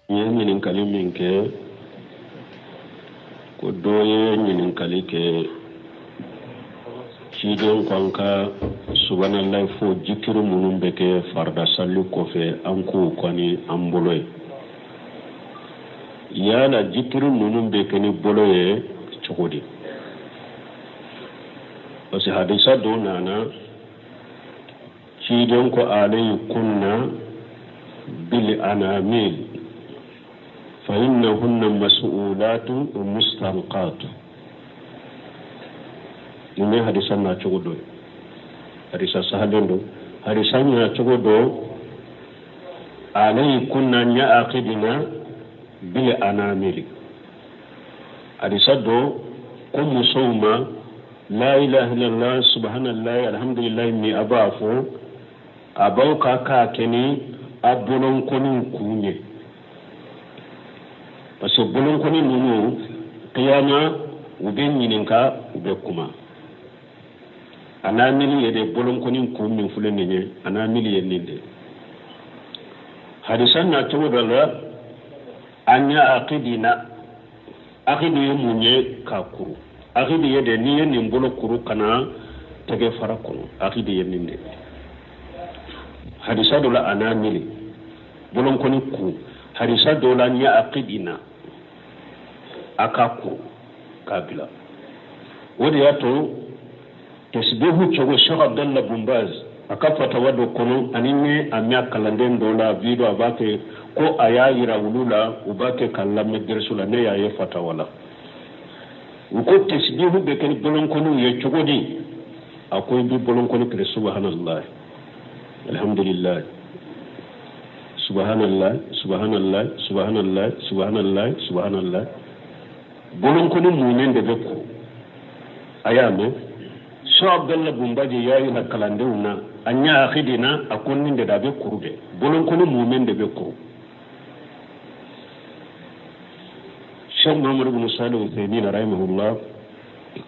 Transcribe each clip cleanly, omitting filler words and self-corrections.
Nye ñininkali min ke ko doye ñininkali ke ciiden konka subhanallah fo jikiru munun be ke farda salli kofe an ku kwani an boloye yala jikiru munun be ke ni boloye cogodi parce que hadisa do nana ciiden ko alayhi kunna bil anamil فإنهن مسؤولات ومستنقات نمي حديثا ناتشو دو حديثا سهلين دو حديثا ناتشو دو عليه كنا نعقدنا بالأنامل حديثا دو كم صوما لا إله إلا الله سبحان الله الحمد لله مي أبافو أبوكا كاكني أبولون كنون كوني parce que bolon koni numu qiyama ube nyininka ube kuma ana mili yede bolon koni ko min fulen ne ana mili yenninde hadisan na tawdala anya aqidina aqidu yemunye kakuru aqidu yede ni yenni bolo kuru kana tege farakono aqidu yenninde hadisa dola ana mili bolon koni ku hadisa dola nya aqidina akaku kabila wodi yato tasbihu chogo Sheikh Abdullah Bumbaz akafata wado kono anime amya kalanden dola video abake ko ayayira wulula ubake kallame dersula ne yaye fata wala uko tasbihu be ken bolon kono ye chogodi akoy bi bolon kono kre subhanallah alhamdulillah subhanallah subhanallah subhanallah subhanallah subhanallah bolon ko ni mumen de beko ayame so Abdullah Bumbaji yayi na kalande una anya akhidina akonni de dabe kurube bolon ko ni mumen de beko Sheikh Muhammad ibn Salih al-Uthaymeen rahimahullah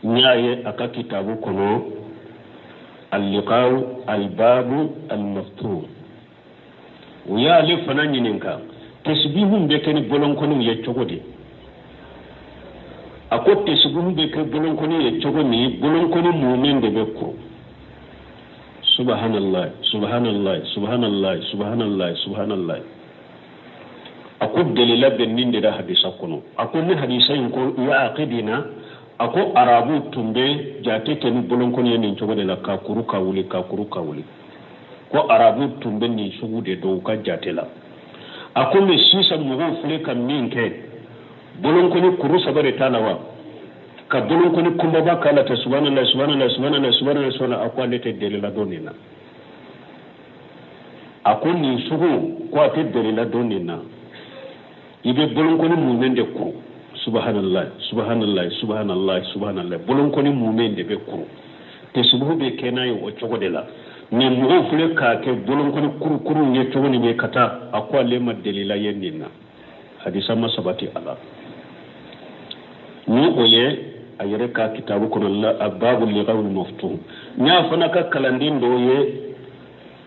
nyaye aka kitabu kono al-liqa al-bab al-maftuh uya le fana nyininka tasbihum be ken bolon ko ni ye chogodi akotte sugun be ke bolon ko ni e chogo ni bolon ko ni mu'min de be ko subhanallah subhanallah subhanallah subhanallah subhanallah akod dalila ben ninde da hadisa kono akon ni hadisa ko ya aqidina ako arabu tumbe jate ke ni bolon ko ni en chogo de la ka kuru ka wuli ko arabu tumbe ni sugu de do ka jate la akon me sisa mo fule kam minke bolon ko ni kuru sabare talawa ka bolon ko ni kumba ba kala ta subhanallah subhanallah subhanallah subhanallah subhanallah akwa lete delila donina akon ni sugu ko ate delila donina ibe bolon ko ni mumen de ko subhanallah subhanallah subhanallah subhanallah bolon ko ni mumen de be ko te subu be kenayo o chogo de la ni mo fule ka ke bolon ko ni kuru ni chogo ni be kata akwa le ma delila yennina hadisa masabati ala ni oye ayere ka kitabu kono la ababu li qawl maftuh nya fana ka kalandin do ye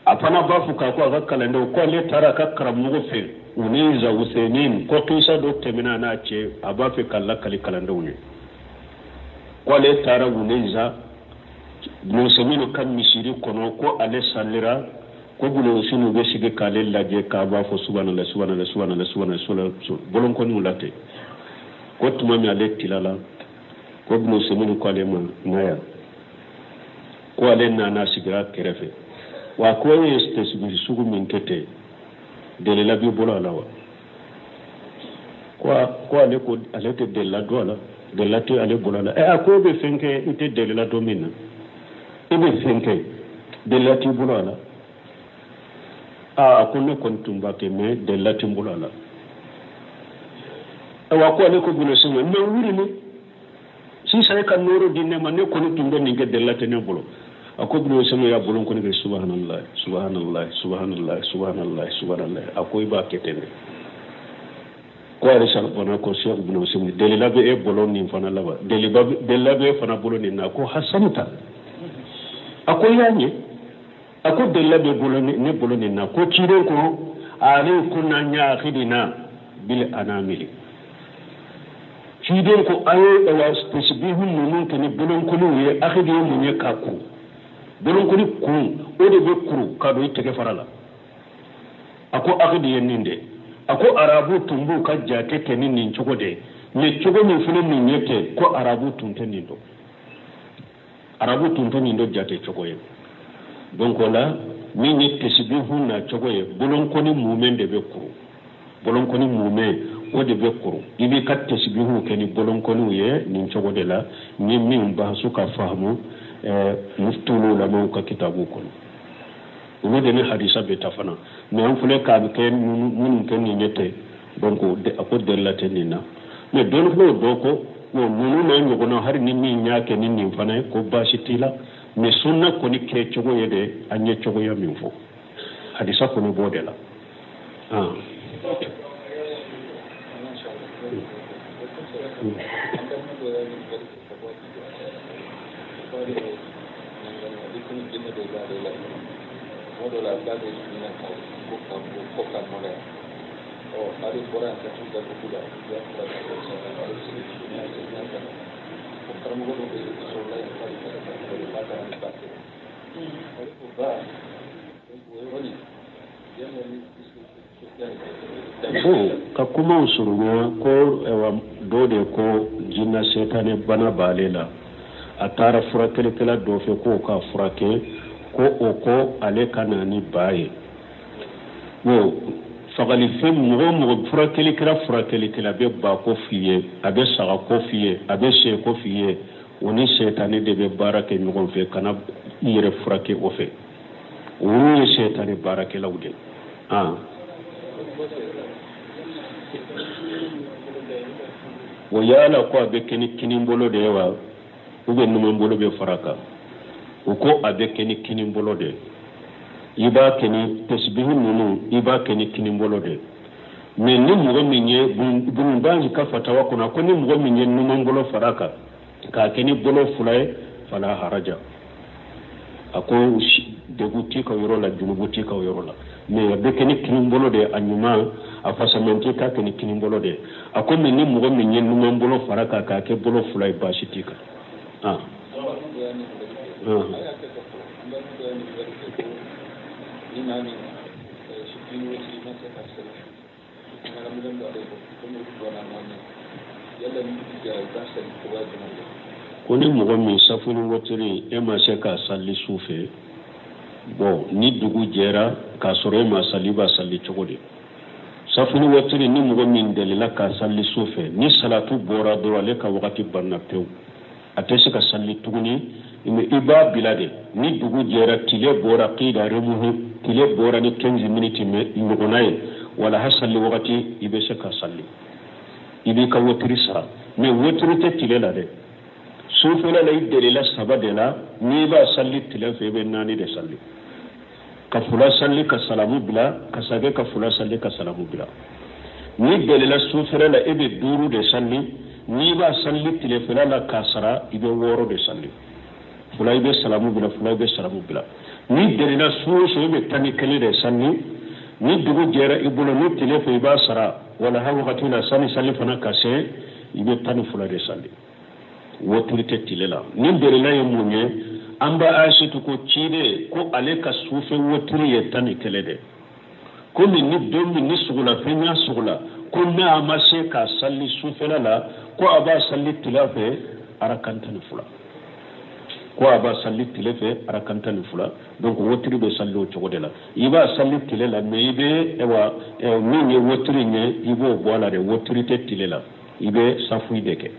afana bafu ka ko ka kalando ko le tara ka karam nugo fe uniza Usaimin ko tusa do temina na ce abafe kala kali kalando ne ko le tara uniza Usaimin kan misiri kono ko ale salira ko bulo sunu be sige kale laje ka ba fo subhanallah subhanallah subhanallah subhanallah bolon ko ni ulate ko tuma mi ale tilala ko bulo sunu ko ale ma maya ko ale na sigira kerefe wa ko este sugu min kete de la bi bolo ala wa ko ale ko ale te de la do ala de la te ale bolo ala ko be fenke ite de la do min ibe fenke de la ti bolo ala akone kon tumba ke me de la ti bolo ala wa ko ale ko bulo sunu me wuri ni si sai kan noro dinne man ne ko tumba ni ke de la te ne bolo akobulo sema ya bolon ko ni subhanallah subhanallah subhanallah subhanallah subhanallah akoy ba ketene ko ari sal bona ko cheikh ibn usaymi delila be e bolon ni fana laba delila be fana bolon ni na ko hasanata akoy yanye ako delila be bolon ni bolon ni na ko cire ko ari kunna nya khidina بالأنامل شيدون كو أي تشبيههم نمون كني بلون كلو أخذ يوم من يكاكو بلون كلو كون أودي بكرو كادو يتكفرلا أكو أخذ ينinde أكو أرابو تنبو كجاكي كنين نشوكو دي نشوكو من فلن نيكي كو أرابو تنتنيندو أرابو تنتنيندو جاتي شوكو ين donc là min ye tesibihu na cogo ye bolonkoni mumen de be kuru bolonkoni mumen o de be kuru ibi ka tesibihu ke ni bolonkoni ye nin cogo de la ni min bahasu ka fahamu muftulu la man ka kitabu kono ulu de ni hadisa be tafana mais on fule ka ke mun ke ni nyete donc de ako de la tenina mais don ko doko no nunu na nyogono har ni min nyaake ni nin fana ko basitila mais sunna koni ke cogo yede anye cogo ya min fo hadisa koni bodela ka kuma surunya ko dode ko jinna setane bana balela atara furakele kala dofe ko ka furake ko oko ale kana ni baye wo fagali fem mo furakele kala be ba ko fiye abe saga ko fiye abe she ko fiye woni setane de be barake ngon fe kana yere furake o fe woni setane barake lawde wayala ko abe kini mbolo de wa ube nume mbolo be faraka uko abe kini mbolo de iba kini tasbihu nunu iba kini mbolo de mais ni mugo minye bun banji ka fatawa kuna ko ni mugo minye nume mbolo faraka ka kini bolo fulay fala haraja ako deguti ka yorola junubuti ka yorola mais abe kini mbolo de anyuma afasamenti ka kini mbolo de ako men ni mugo minye nume mbolo faraka ka ke bolo fulay bashitika koni mugo min safuni wotiri ema se ka salli sufe bon ni dugu jera ka soro ema saliba salli chogodi safuni wotiri ni mugo min delila ka salli sufe ni salatu bora do ale ka wakati banna pew atese ka salli tuguni ime iba bilade ni dugu jera tile bora qida remuhu tile bora ni 15 minutes me ngonaye wala hasalli wakati ibe se ka salli ibe ka wotiri sa me wotiri te tile la de sufe la lay delila sabadela ni ba salli tile fe be nani de salli ka fula salli ka salamu bila ka sage ka fula salli ka salamu bila ni delila sufe la ebe duru de salli ni ba salli tile fela la kasara ibe woro de salli fula ibe salamu bila fula ibe salamu bila ni delila sufe ibe tani kele de salli ni dugu jera ibulo ni tile fe ba sara wala ha wakati la salli fana kase ibe tani fula de salli woturite tilela ni delila ye munye amba ashitu ko chide ko ale ka sufe woturi ye tani kele de ko ni domi ni sugula fenya sugula ko na amase ka salli sufela la ko aba salli tilafe arakantani fula ko aba salli tilafe arakantani fula donc woturi be salli o chogo de la iba salli tilela me ibe ewa ni woturi nye ibo bola de woturi te tilela ibe safu ideke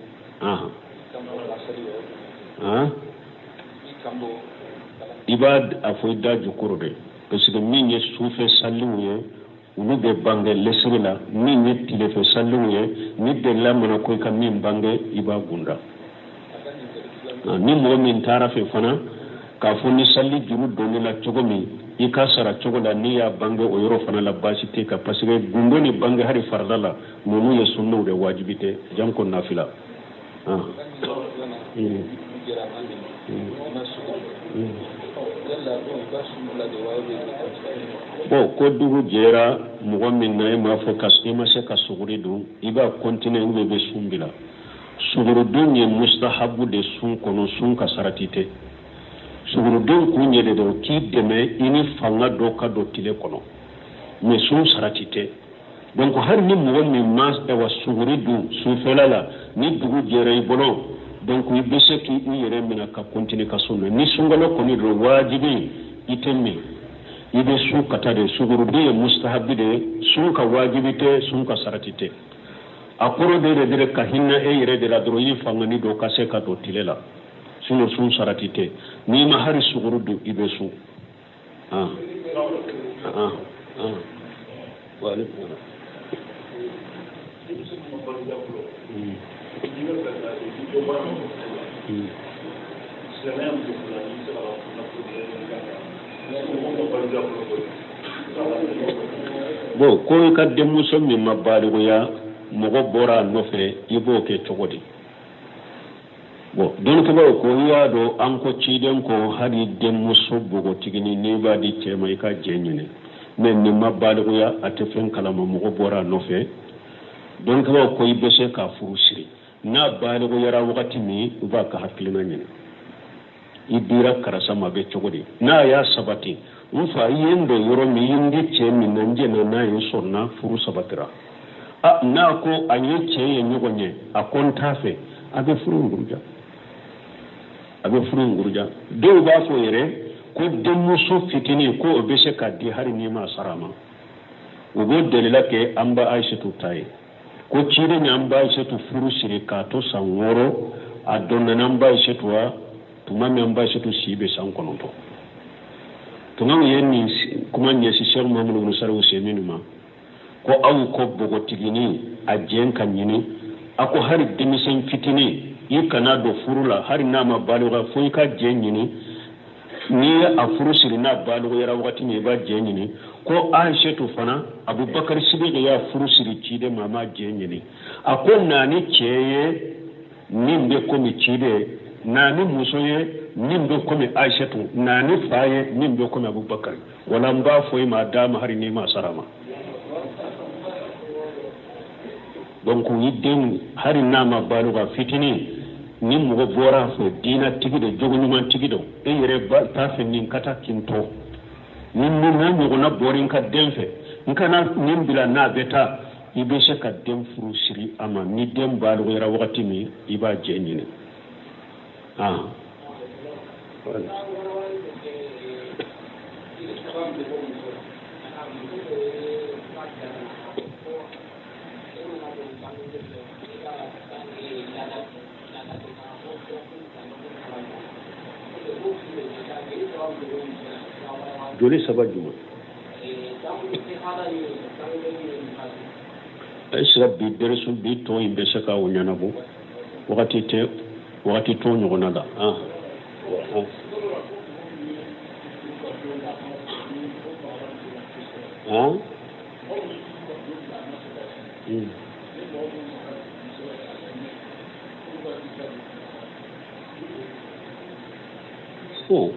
iba afoida jukuru de parce que min ye sufe salli ye ulu be bange lesiri la min ye tilefe salli ye ni de lamana ko ka min bange iba gunda ni mo min tarafe fana ka fo ni salli juru doni la cogo min i ka sara cogo la ni ya bange o yoro fana la basi te ka parce que gundo ni bange hari farda la nonu ye sunno de wajibite jam ko nafila bon ko dugu jɛra mɔgɔ min na e m'a fɔ i ma se ka suguri dun i b'a continuer i bɛ sun bila sugurudun ye mustahabu de sun kɔnɔ sun ka sarati tɛ sugurudun kun ye de don k'i dɛmɛ i ni fanga dɔ ka don tile kɔnɔ mais sun sarati tɛ donc hali ni mɔgɔ min ma wa suguri dun sunfɛla la ni dugu jɛra i bolo donc i bɛ se k'i yɛrɛ minɛ ka continuer ka sun na ni sunkalo kɔni don wajibi i tɛ min i bɛ sun ka taa de sugurudun ye mustahabi de sun ka wajibi tɛ sun ka sarati tɛ a kɔrɔ de de ka hinɛ e yɛrɛ de la dɔrɔn i fanga ni dɔ ka se ka don tile la sinon sun sarati tɛ n'i ma hali suguru dun i bɛ sun bon ko i ka denmuso min ma baliguya mɔgɔ bɔra a nɔfɛ i b'o kɛ cogo di bon dɔnnibagaw ko i y'a dɔn an ko ciden ko hali denmuso bogotigini n'i b'a di cɛ ma i ka jɛ ɲini mais nin ma baliguya a tɛ fɛn kalama mɔgɔ bɔra a nɔfɛ dɔnnibagaw ko i bɛ se k'a furu siri n'a baliguyara wagati min i b'a ka hakilina ɲini i dira karisa ma bɛ cogo di n'a y'a sabati n fa i ye n dɔn yɔrɔ min i ye n di cɛ min na n jɛna n'a ye n sɔnna furu sabatira n'a ko a ye cɛ ye ɲɔgɔn ye a ko n t'a fɛ a bɛ furu nguruja dɔw b'a fɔ yɛrɛ ko denmuso fitinin ko o bɛ se ka di hali n'i ma sara ma u b'o dalila kɛ an ba Aisatu ta ye ko ciden ni an ba Aisatu furu siri k'a to san 6 a dɔnna an ba Aisatu wa tuma min an ba Aisatu si bɛ san 9 tuma min ye nin kuma ɲɛsi Sheikh Muhammadu bin Salihu Usaimin ma ko aw ko bogotigini a jɛn ka ɲini a ko hali denmisɛn fitinin i kana don furu la hali n'a ma baliga fo i ka jɛ ɲini n'i ye a furu siri n'a baliguyara wagati min i b'a jɛ ɲini ko Aisatu fana Abubakar Sidiq y'a furu siri ciden ma a ma jɛ ɲini a ko naani cɛ ye min bɛ komi ciden naani muso ye min bɛ komi Aisatu naani fa ye min bɛ komi Abubakar wala n b'a fɔ i ma d'a ma hali n'i ma sara ma donc i den hali n'a ma baliga fitinin ni mɔgɔ bɔra a fɛ diina tigi de jogo ɲuman tigi don e yɛrɛ t'a fɛ nin ka taa kin tɔ ni n'a ɲɔgɔnna bɔra n ka den fɛ n kana nin bila n'a bɛ taa i bɛ se ka den furu siri a ma ni den baliguyara wagati min i b'a jɛ ɲini joli saba juma sira bi derisu bi tɔn in bɛ se ka o ɲɛnabɔ wagati tɛ wagati tɔn ɲɔgɔnna la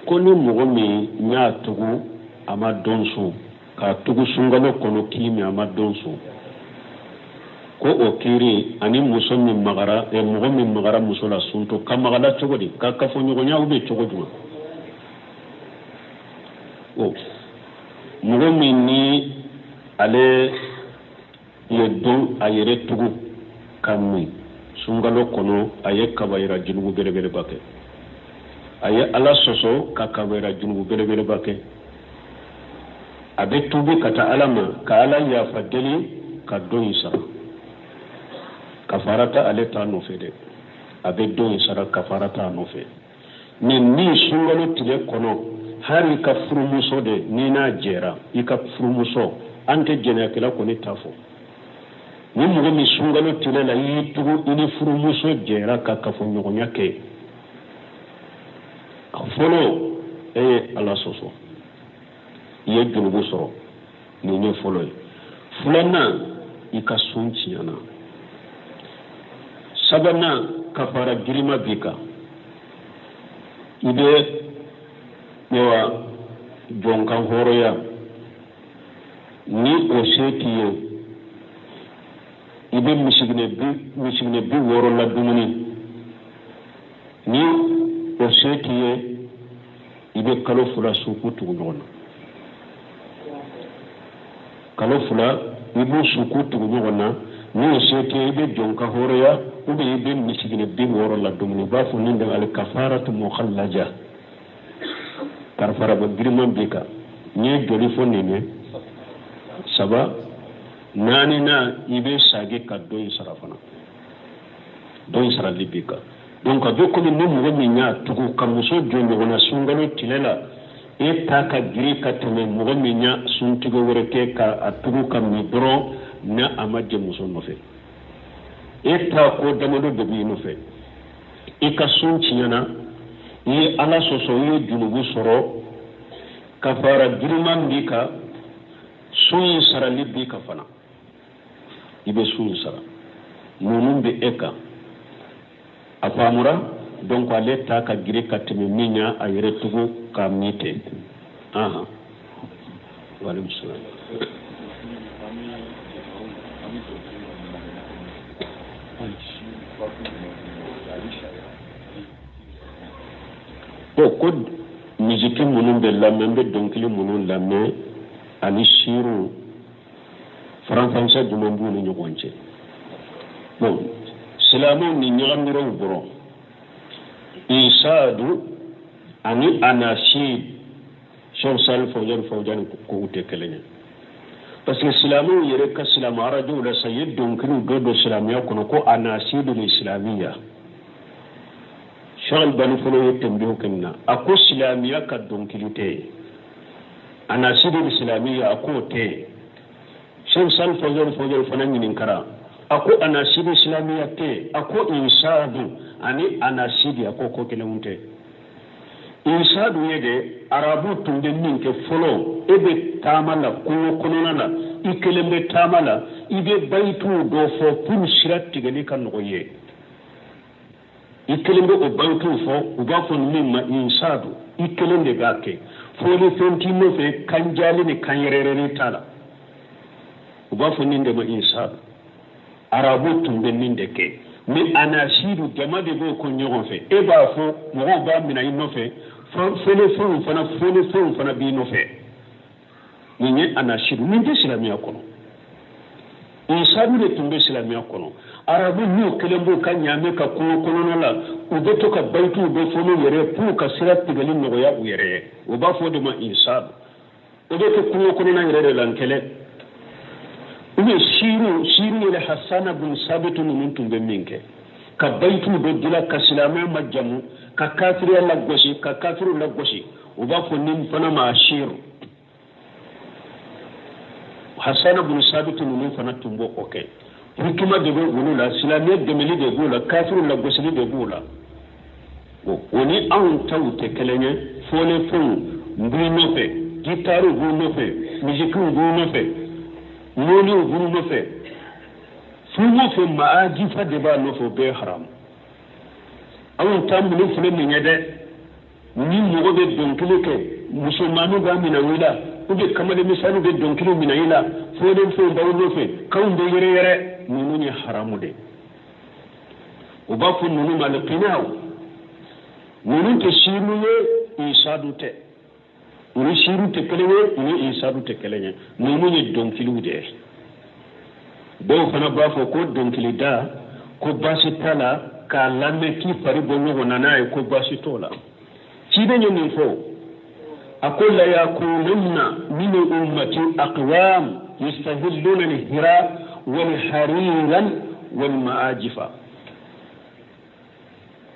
ko ni mɔgɔ min y'a tugu a ma dɔn so k'a tugu sunkalo kɔnɔ k'i min a ma dɔn so ko o kiri ani muso min magara mɔgɔ min magara muso la sun to ka magala cogo di ka kafoɲɔgɔnya bɛ cogo jumɛn mɔgɔ min ni ale ye dɔn a yɛrɛ tugu ka min sunkalo kɔnɔ a ye kabayira junubu belebeleba kɛ a ye Ala sɔsɔ ka kabayira junubu belebeleba kɛ a bɛ tubi ka taa Ala ma ka Ala yafa deli ka dɔn in sara kafara tɛ ale t'a nɔfɛ dɛ a bɛ dɔn in sara kafara t'a nɔfɛ mais ni sunkalo tile kɔnɔ hali i ka furumuso de ni n'a jɛra i ka furumuso an tɛ jɛnɛyakɛla kɔni t'a fɔ ni mɔgɔ min sunkalo tile la i y'i tugu i ni furumuso jɛra ka kafoɲɔgɔnya kɛ fɔlɔ e ye Ala sɔsɔ i ye junubu sɔrɔ nin ye fɔlɔ ye filanan i ka sun tiɲɛna sabanan kafara girima b'i kan i bɛ yawa jonkan horoya ni o setiye ibe misigne bi woro la dumuni ni o setiye ibe kalo fula suku tugu ɲɔgɔn na kalo fula ibe suku tugu ɲɔgɔn na ni o setiye ibe jonka horoya ube ibe misigne bi woro la dumuni b'a fɔ ni da al kafaratu mukhallaja karfara ba girman bika ni joli fo nene saba nani na ibe sage ka do sarafana do sara libika donc a be ko ni mo mi nya tugu kamuso jonjo wana sungalo tilela e ta ka giri ka teme mo mi nya sun tugo wore ke ka atugu kam ni dro na amaje muso no fe e ta ko damado de bi no fe e ka sun tinyana e ala soso yi junubu soro kafara girman bika sun sara libika fana ibe sun sara nunun be eka afamura donc ale ta ka gire ka teme minya a yere tugu ka mite aha wale musulman o ko miziki munun be lamɛ be donkili munun lamɛ ani shiru faranfansa juman b'u ni ɲɔgɔn cɛ bon silamɛw ni ɲagamiraw bɔrɔ isadu ani anashid Cheikh Salih Fawzan ko u tɛ kelen ye parce que silamɛw yɛrɛ ka silamɛ arajow la sa ye donkiliw dɔ don silamɛya kɔnɔ ko anashidul islamiya Cheikh Albani fɔlɔ ye tɛnbɛw kɛ nin na a ko silamɛya ka donkili tɛ anashidul islamiya a k'o tɛ Cheikh Salih Fawzan fana ɲininkara a ko anashidul islamiya tɛ a ko insadu ani anashidi a ko kelenw tɛ insadu ye de arabu tun bɛ min kɛ fɔlɔ e bɛ taama la kungo kɔnɔna la i kelen bɛ taama la i bɛ bayituw dɔ fɔ pour sira tigɛli ka nɔgɔ ye i kelen bɛ o bayituw fɔ u b'a fɔ min ma insadu i kelen de b'a kɛ fɔli fɛn t'i nɔfɛ kan jali ni kan yɛrɛyɛrɛni t'a la u b'a fɔ nin de ma insadu arabu tun bɛ nin de kɛ mais anasidu jama de b'o ko ɲɔgɔn fɛ e b'a fɔ mɔgɔw b'a minɛ i nɔfɛ fɔlifɛnw fana b'i nɔfɛ nin ye anasidu nin tɛ silamɛya kɔnɔ insadu de tun bɛ silamɛya kɔnɔ arabu n'u kelen b'u ka ɲaamɛ ka kungo kɔnɔna la u bɛ to ka bayituw bɛ fɔ n'u yɛrɛ pour ka sira tigɛli nɔgɔya u yɛrɛ ye u b'a fɔ o de ma insadu o bɛ kɛ kungo kɔnɔna yɛrɛ de la n kɛlɛ ube shiru yɛrɛ Hasana bin Sabitu ninnu tun bɛ min kɛ ka bayituw dɔ dila ka silamɛya majamu ka kafiriya lagosi ka kafiriw lagosi u b'a fɔ nin fana ma shiru Hasana bin Sabitu ninnu fana tun b'o kɛ hikima de bɛ olu la silamɛya dɛmɛli de b'u la kafiriw lagosili de b'u la o ni anw taw tɛ kelen ye fɔlifɛnw b'u nɔfɛ gitariw b'u nɔfɛ misikiw b'u nɔfɛ noni b'u nɔfɛ fɛn o fɛn maa jifa de b'a nɔfɛ o bɛɛ haram anw ta minnu filɛ nin ye dɛ ni mɔgɔ bɛ dɔnkili kɛ musomanninw b'a minɛ i la ou bien kamalenmisɛnninw bɛ dɔnkili minɛ i la fɔlenfɛnw b'aw nɔfɛ kanw bɛ yɛrɛyɛrɛ ninnu ye haramu de u b'a fɔ ninnu ma alqinaaw ninnu tɛ shiru ye isadu tɛ olu shiru tɛ kelen ye olu isadu tɛ kelen ye ninnu ye dɔnkiliw de ye dɔw fana b'a fɔ ko dɔnkili da ko baasi t'a la k'a lamɛn k'i fari bɔ ɲɔgɔn na n'a ye ko baasi t'o la ciden ye nin fɔ a ko la yakununna min ummati aqwam yastahilluna al-hira wal-hariran wal-ma'ajifa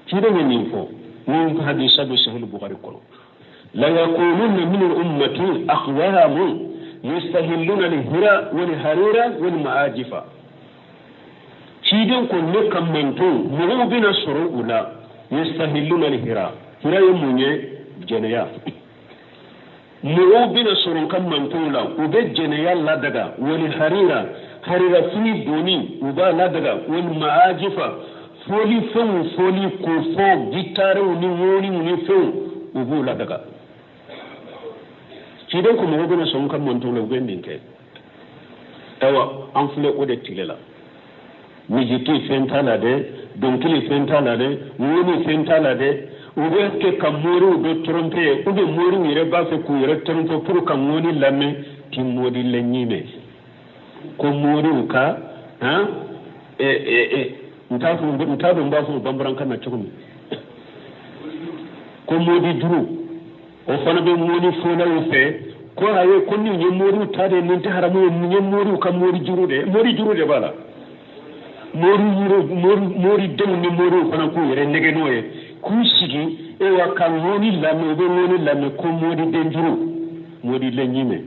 ciden ye nin fɔ min hadisa bɛ sahih bukhari kɔnɔ la yakununna min ummati aqwam yastahilluna al-hira wal-harira wal-ma'ajifa ciden ko ne kan manto mɔgɔw bɛna sɔrɔ u la yastahilluna al-hira hira ye mun ye jɛnɛya mɔgɔw bɛna sɔrɔ kan manto la u bɛ jɛnɛya ladaga wal-harira harira fini doni u b'a ladaga wal-ma'ajifa fɔlifɛnw fɔli ko fɔ gitariw ni woniw ni fɛnw u b'u ladaga ciden ko mo gona son kam mon to le gendin ke tawa an fule o de tilela miziki fentala de donkili fentala de woni fentala de ube ke kamuru do trompe ube mori yere ba fe ku yere trompe pour kamoni lame timodi lenyime ko mori ka ha ntafu mbafu bambaran kana chukumi ko modi duru o fana be modi fona ufe ko haye ko ni mori tade ni ta haramu ni mori ka mori juru de bala mori demu ni mori fana ko yere negenoye ku sigi e wa kan woni lame be woni lame ko modi denjuru modi lenyime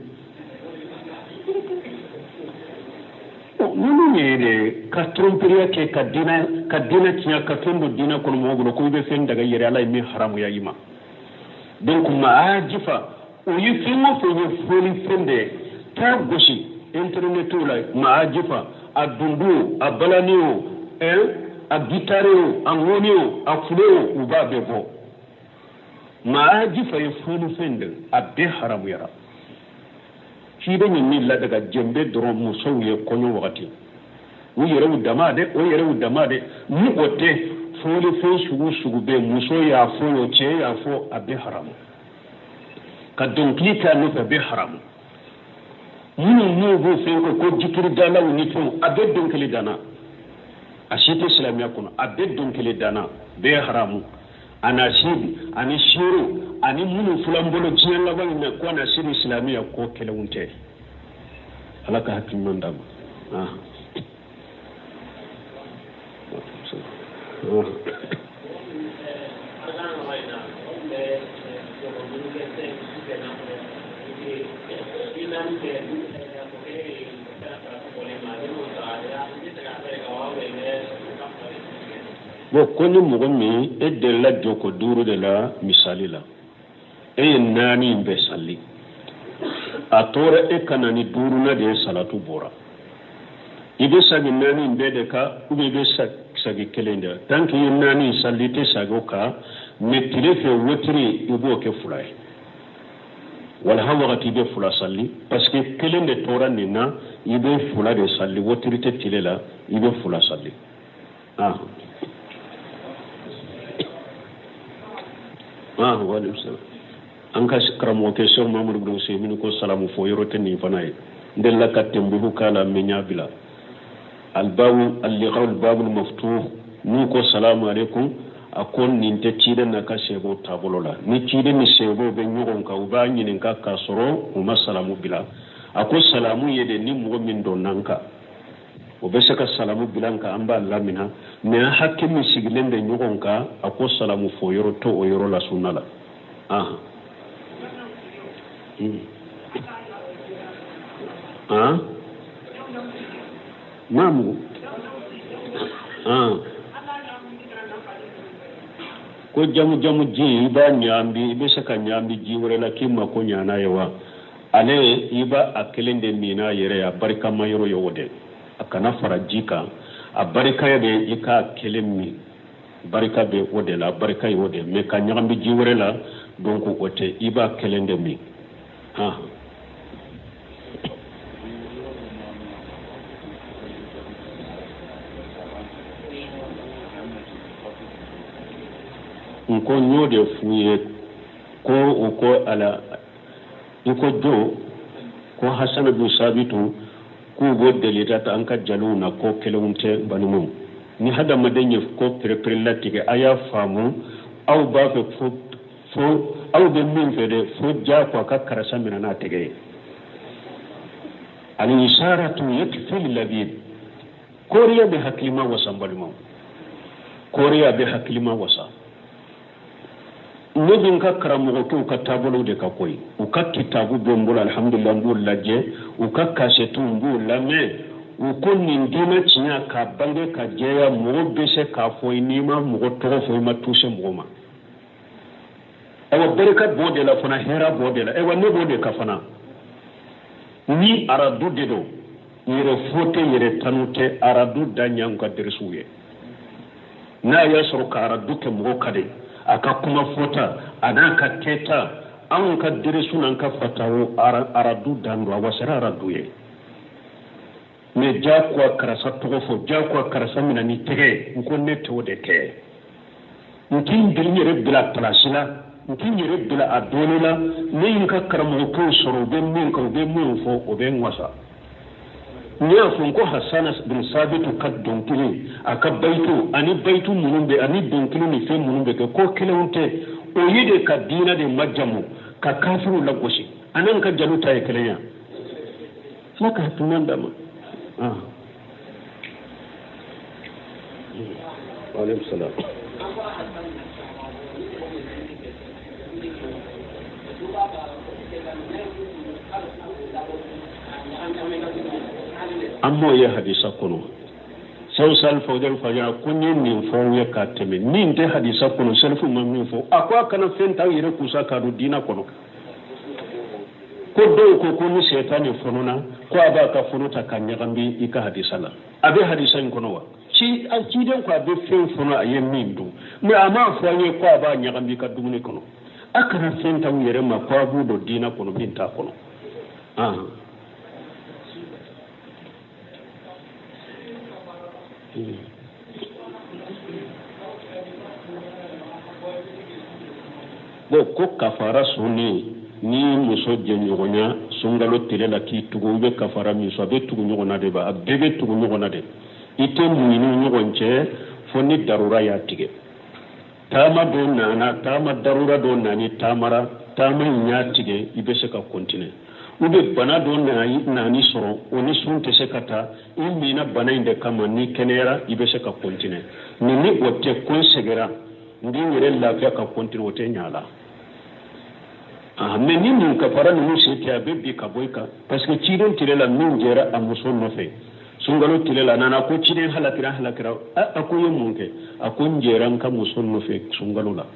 nunu yere ka tromperia ke kadina tiya ka tondo dina ko mo gono ko be fen daga yere ala mi haramu ya yima donc ma ajifa o yi fimo fo ye foli fende ta goshi internet la ma ajifa adundu abalaniyo a gitareo a ngoniyo a fuleo uba bebo ma ajifa ye foli fende abbe haramu yara shi da yin milla daga jembe doron musau ya konyo wakati o yere udamade mu ote foli fe shugu be muso ya fo yo che ya fo abe haram ka donkli ka no be haram mu go fe ko jikiri dana ni to abe donkli dana ashite islamiya kuno abe donkli dana be haram ana shidi ani shiru ani munu fulambolo jiyan laban me ko na shiri islamiya ko kelewunte alaka hakim mandam bo koni mogo mi e della joko duru de la misali la e nani be salli atore e kanani duru na de salatu bora ibe sagi nani be de ka ube be sagi kelenda tanki nani sallite sago ka metile fe wotri ibo ke fulay wala hawati be fula salli parce que kelende tora nina ibe fula de salli wotri te tilela ibe fula salli wali salam an ka karamo ke so mamadou ibn usaymin ko salamu fo yorote ni fanaye ndella katembu kala menya bila albawu al-liqaw al-bab al-maftuh ni ko salamu alaikum akon nin te tide na ka sebo tabolola ni tide ni sebo be nyogon ka uba nyinin ka kasoro o masalamu bila ako salamu yede ni mo min don nanka o be saka salamu bilanka amba lamina me hakke mi siglende nyogon ka ako salamu fo yoro to o yoro la sunala mamu ko jamu ji ba nyambi be saka nyambi ji wore la kimma ko nyana yawa ale iba akelende mina yere ya barka mayoro yowode akana fara jika a barka yabe ika kelemi barka be wode la barka yode me ka nyambi ji wore la donc ote iba kelende mi nko nyode fuye ko ala iko do ko hasan bin sabitu ko go delita ta anka jaluna ko kelunte banumum ni hada madenye ko prelatike aya famu aw ba fo aw be min fede fo ja ko ka karasa mina na tege al isharatu yakfi lil labid koriya be haklima wasambalimo koriya be haklima wasa nobin ka karamogo to ka tabolo de ka koy u ka kitabu bombol alhamdulillah mbul laje u ka kasetu mbul lame u ko nin dina cinya ka bange ka jeya mo bese ka foy nima mo to foy ma touche mo ma awa baraka bode la fana hera bode la ewa ne bode ka fana ni aradu dedo yere fote yere tanute aradu danyang ka dersuye na ya soro ka aradu ke mo kade aka kuma fota ana ka teta an ka dirisu nan ka fatawo aradu dando a wasara aradu ye mais jakuwa karasa togo fo jakuwa karasa mina ni tege nko ne to de ke nkin dirnyere bila place la nkin yere bila adoni la ne yin ka karamo ko soro be min ko be mun fo o be ngwasa nya fo ko Hassan bin Sabit ka donkili aka baitu ani baitu munumbe ani donkili ni fe munumbe ko kelewunte o yide ka dina de majamu ka kafiru la goshi anan ka jaluta ya kelenya saka tunan da ma Waalaikum salam. Ammo ya hadisa kono sal fawdal faja kunni min fawya ka teme nin de hadisa kono selfu man min fo akwa kana fenta yire kusa ka do dina kono ko do ko ni shaytani fonona ko aba ka fonota kan nyagambi ika hadisa la abe hadisa in kono wa ci den ko abe fen fono ayen min do mi ama fanye ko aba nyagambi ka dumuni kono akana fenta yire ma ko abu do dina kono binta kono bo ko kafara sunni ni muso je nyogonya sungalo telela ki tugo be kafara mi so be tugo nyogona de ba bebe tugo nyogona de ite muini nyogonche fonni darura ya tige tama do nana tama darura do nani tamara tama nya tige ibe se ka continue ube bana do nani soro oni sunte se kata imina bana inde kama ni kenera ibe se ka continue ni ote konsegera ndi ngere lafiya ka continue ote nyala mais ni mun ka fara ni se a bebbi ka boyka parce que cidon tilela min jera amuso no fe sungalo tilela nana ko ciden halakira akoye munke akon jeran ka muso no fe sungalo la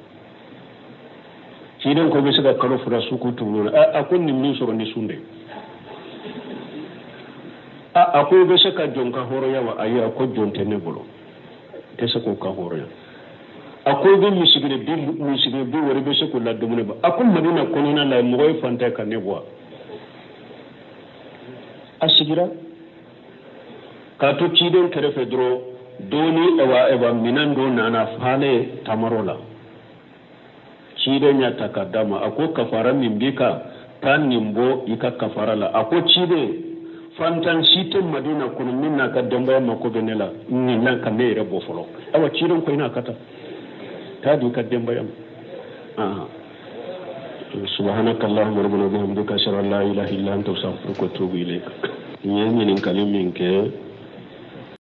cidon ko be se ka kalo fura suku tunu akon ni min soro ni sunde akoye be se ka jonka horo yawa ayi ko jonte ne bolo tese ko ka horo yawa akoy be misigire bi wori be ko la dumune ba akon madina konina la moy fanta ka ne boa asigira ka to ciden kere fedro doni ewa minando nana fale tamarola ciden ya takadama ako kafara mimbika tan nimbo ika kafara la ako cide fantan sitin madina kono minna ka damba mako benela ni nan ka mere bo folo awa ciden ko ina kata تادي كدم بيام سبحانك اللهم ربنا وبحمدك اشهد ان لا اله الا انت استغفرك واتوب اليك يعني نكلم منك